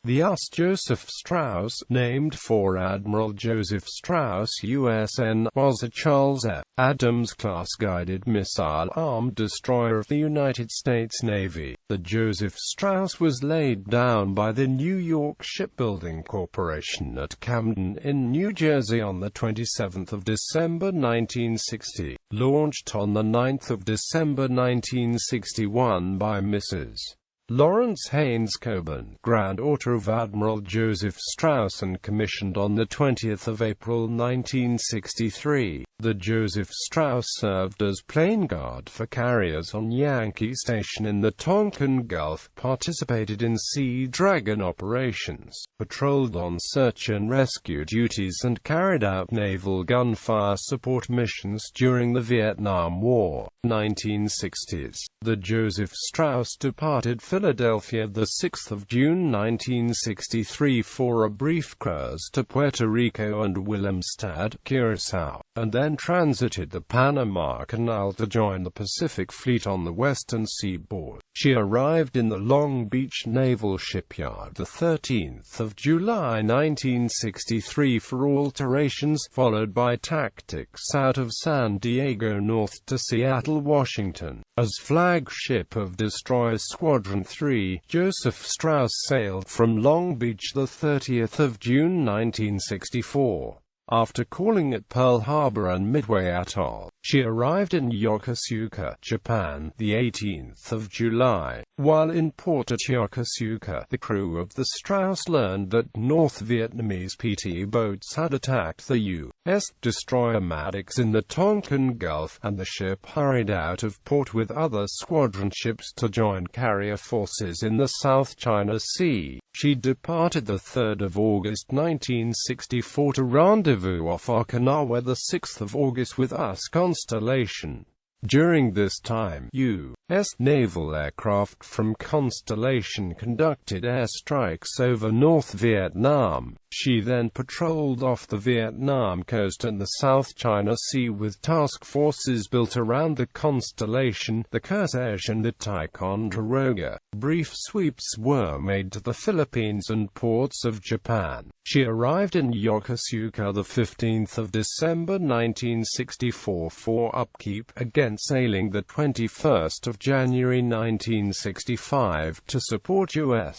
The USS Joseph Strauss, named for Admiral Joseph Strauss USN, was a Charles F.Adams-class guided missile-armed destroyer of the United States Navy. The Joseph Strauss was laid down by the York Shipbuilding Corporation at Camden in New Jersey on the 27th of December 1960. Launched on the 9th of December 1961 by Mrs.Lawrence Haines Coburn, granddaughter of Admiral Joseph Strauss, and commissioned on the 20th of April 1963. The Joseph Strauss served as plane guard for carriers on Yankee Station in the Tonkin Gulf, participated in Sea Dragon operations, patrolled on search and rescue duties, and carried out naval gunfire support missions during the Vietnam War. 1960s. The Joseph Strauss departed Philadelphia the 6th of June 1963 for a brief cruise to Puerto Rico and Willemstad, Curaçao, and then transited the Panama Canal to join the Pacific Fleet on the western seaboard. She arrived in the Long Beach Naval Shipyard the 13th of July 1963 for alterations, followed by tactics out of San Diego north to Seattle, Washington. As flagship of Destroyer Squadron 3, Joseph Strauss sailed from Long Beach the 30th of June 1964. After calling at Pearl Harbor and Midway Atoll, she arrived in Yokosuka, Japan, the 18th of July. While in port at Yokosuka, the crew of the Strauss learned that North Vietnamese PT boats had attacked the U.S. destroyer Maddox in the Tonkin Gulf, and the ship hurried out of port with other squadron ships to join carrier forces in the South China Sea. She departed the 3rd of August 1964 to rendezvous off Okinawa the 6th of August with US Constellation. During this time, U.S. naval aircraft from Constellation conducted airstrikes over North Vietnam. She then patrolled off the Vietnam coast and the South China Sea with task forces built around the Constellation, the Kearsarge and the Ticonderoga. Brief sweeps were made to the Philippines and ports of Japan. She arrived in Yokosuka the 15th of December 1964 for upkeep, again sailing the 21st of January 1965 to support U.S.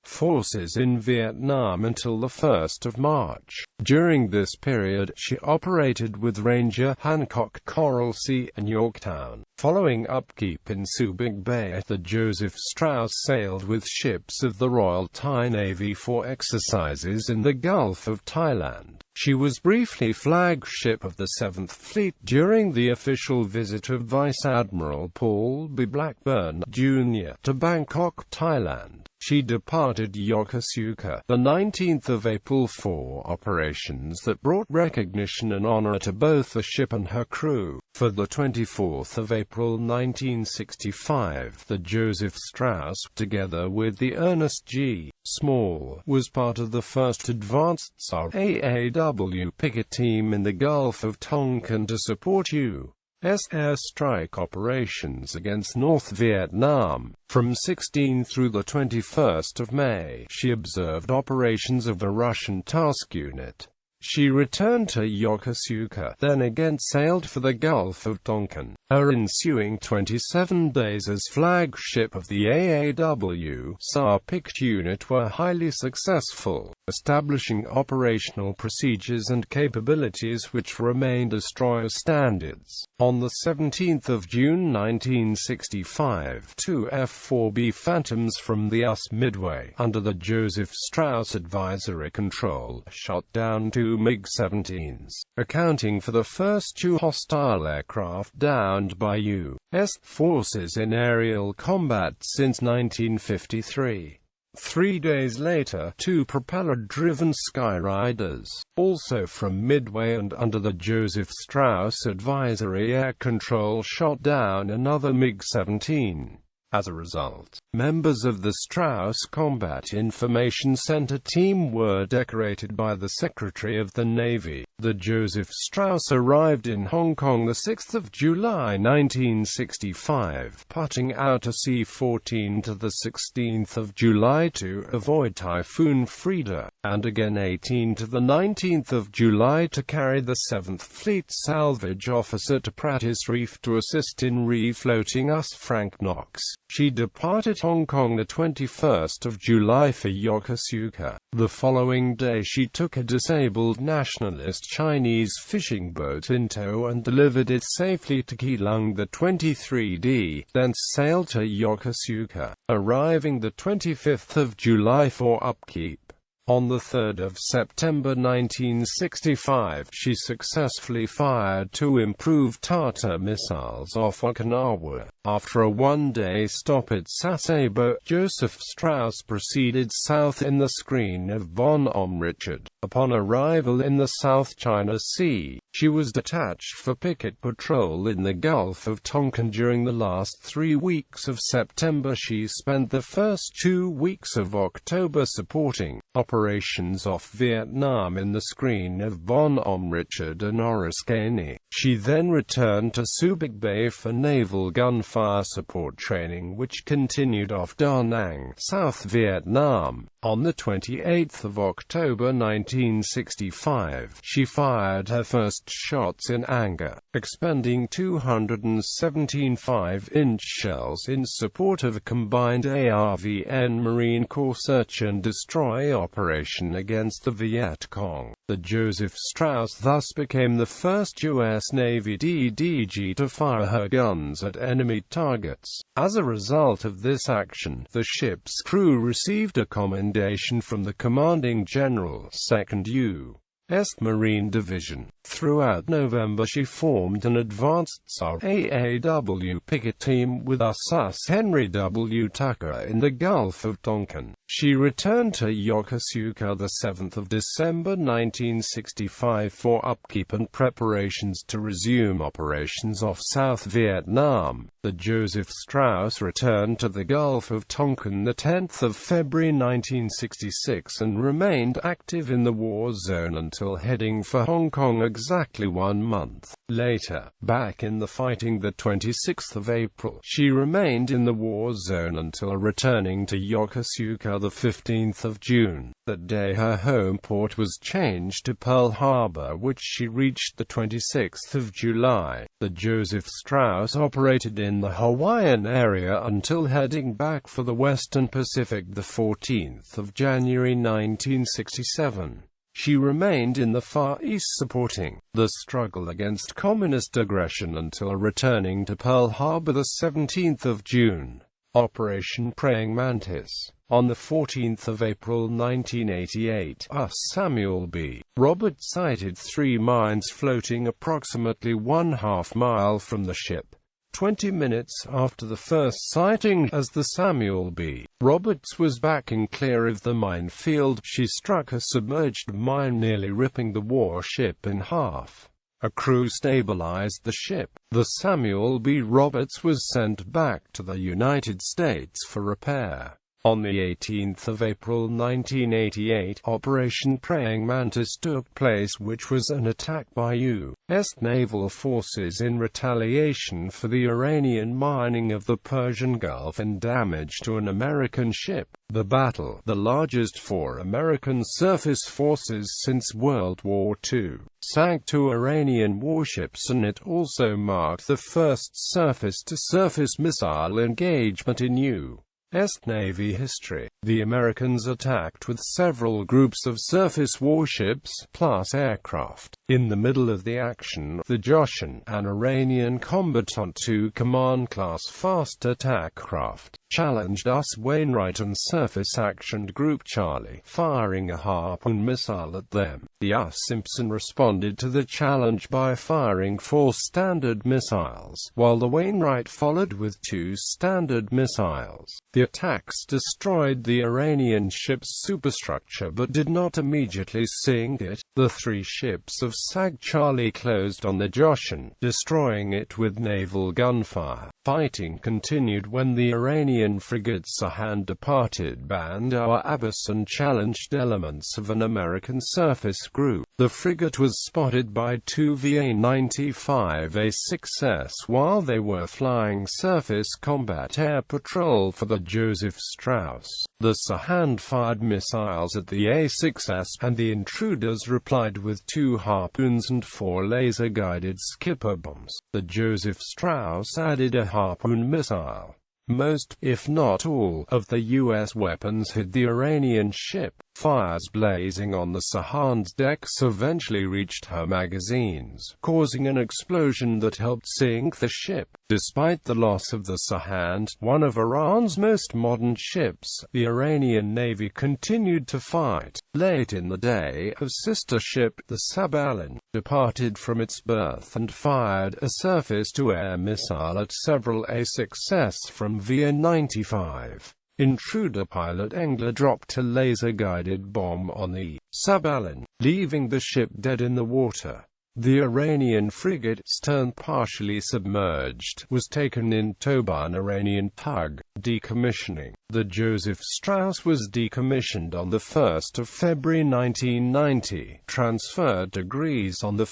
forces in Vietnam until the 1st of March. During this period, she operated with Ranger, Hancock, Coral Sea, and Yorktown. Following upkeep in Subic Bay, the Joseph Strauss sailed with ships of the Royal Thai Navy for exercises in the Gulf of Thailand. She was briefly flagship of the 7th Fleet during the official visit of Vice Admiral Paul B. Blackburn, Jr. to Bangkok, Thailand. She departed Yokosuka the 19th of April for operations that brought recognition and honor to both the ship and her crew. For the 24th of April 1965, the Joseph Strauss, together with the Ernest G. Small, was part of the 1st Advanced AAW picket team in the Gulf of Tonkin to support U.S. airstrike operations against North Vietnam. From 16 through the 21st of May, she observed operations of the Russian task unit. She returned to Yokosuka, then again sailed for the Gulf of Tonkin. Her ensuing 27 days as flagship of the AAW SAR picked unit were highly successful, establishing operational procedures and capabilities which remain destroyer standards. On the 17th of June 1965, two F-4B Phantoms from the US Midway, under the Joseph Strauss advisory control, shot down two MiG-17s, accounting for the first two hostile aircraft downed by U.S. forces in aerial combat since 1953. 3 days later, two propeller-driven Skyriders, also from Midway and under the Joseph Strauss advisory air control, shot down another MiG-17. As a result, members of the Strauss Combat Information Center team were decorated by the Secretary of the Navy. The Joseph Strauss arrived in Hong Kong 6 July 1965, putting out to sea 14 to 16 July to avoid Typhoon Frida, and again 18 to 19 July to carry the 7th Fleet salvage officer to Pratis Reef to assist in refloating US Frank Knox. She departed Hong Kong 21 July for Yokosuka. The following day she took a disabled nationalist Chinese fishing boat in tow and delivered it safely to Keelung 23D, thence sailed to Yokosuka, arriving 25 July for upkeep. On 3 September 1965, she successfully fired 2 improved Tata missiles off Okinawa. After a one-day stop at Sasebo, Joseph Strauss proceeded south in the screen of von Richard. Upon arrival in the South China Sea, she was detached for picket patrol in the Gulf of Tonkin. During the last 3 weeks of September, she spent the first 2 weeks of October supporting operations off Vietnam in the screen of von Richard and Oriskany. She then returned to Subic Bay for naval gunfire support training, which continued off Da Nang, South Vietnam. On 28 October 1965, she fired her first shots in anger, expending 217 5-inch shells in support of a combined ARVN Marine Corps search and destroy operation against the Viet Cong. The Joseph Strauss thus became the first U.S. Navy DDG to fire her guns at enemy targets. As a result of this action, the ship's crew received a commendation from the commanding general, 2nd U.S. Marine Division. Throughout November she formed an advanced SAR-AAW picket team with USS Henry W. Tucker in the Gulf of Tonkin. She returned to Yokosuka 7 December 1965 for upkeep and preparations to resume operations off South Vietnam. The Joseph Strauss returned to the Gulf of Tonkin 10 February 1966 and remained active in the war zone until heading for Hong Kong exactly 1 month later. Back in the fighting 26 April, she remained in the war zone until returning to Yokosuka 15 June. That day her home port was changed to Pearl Harbor, which she reached 26 July. The Joseph Strauss operated in the Hawaiian area until heading back for the Western Pacific 14 January 1967. She remained in the Far East supporting the struggle against communist aggression until returning to Pearl Harbor 17 June. Operation Praying Mantis. On 14 April 1988, Samuel B. Roberts sighted 3 mines floating approximately 1/2 mile from the ship. 20 minutes after the first sighting, as the Samuel B. Roberts was backing clear of the minefield, she struck a submerged mine, nearly ripping the warship in half. A crew stabilized the ship. The Samuel B. Roberts was sent back to the United States for repair. On 18 April 1988, Operation Praying Mantis took place, which was an attack by U.S. naval forces in retaliation for the Iranian mining of the Persian Gulf and damage to an American ship. The battle, the largest for American surface forces since World War II, sank 2 Iranian warships, and it also marked the first surface-to-surface missile engagement in U.S. Navy history. The Americans attacked with several groups of surface warships, plus aircraft. In the middle of the action, the Joshan, an Iranian combatant II Command-class fast attack craft, challenged US Wainwright and Surface Action Group Charlie, firing a Harpoon missile at them. The US Simpson responded to the challenge by firing 4 Standard missiles, while the Wainwright followed with 2 Standard missiles. The attacks destroyed the Iranian ship's superstructure but did not immediately sink it. The 3 ships of SAG Charlie closed on the Joshan, destroying it with naval gunfire. Fighting continued when the Iranian frigate Sahan departed Bandar Abbas and challenged elements of an American surface group. The frigate was spotted by two VA-95A6s while they were flying surface combat air patrol for the Joseph Strauss. The Sahand fired missiles at the A6s, and the intruders replied with 2 harpoons and 4 laser-guided skipper bombs. The Joseph Strauss added a harpoon missile. Most, if not all, of the U.S. weapons hit the Iranian ship. Fires blazing on the Sahand's decks eventually reached her magazines, causing an explosion that helped sink the ship. Despite the loss of the Sahand, one of Iran's most modern ships, the Iranian Navy continued to fight. Late in the day, a sister ship, the Sabalin, departed from its berth and fired a surface-to-air missile at several A6s from VA-95. Intruder pilot Engler dropped a laser-guided bomb on the Sabalin, leaving the ship dead in the water. The Iranian frigate, stern partially submerged, was taken in tow by an Iranian tug. Decommissioning. The Joseph Strauss was decommissioned on 1 February 1990, transferred to Greece on 1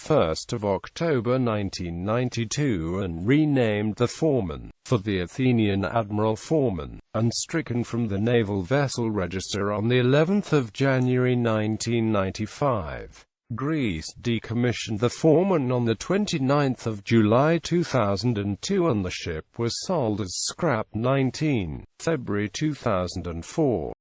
October 1992 and renamed the Foreman, for the Athenian Admiral Foreman, and stricken from the Naval Vessel Register on the 11th of January 1995. Greece decommissioned the Foreman on the 29th of July 2002 and the ship was sold as scrap 19 February 2004.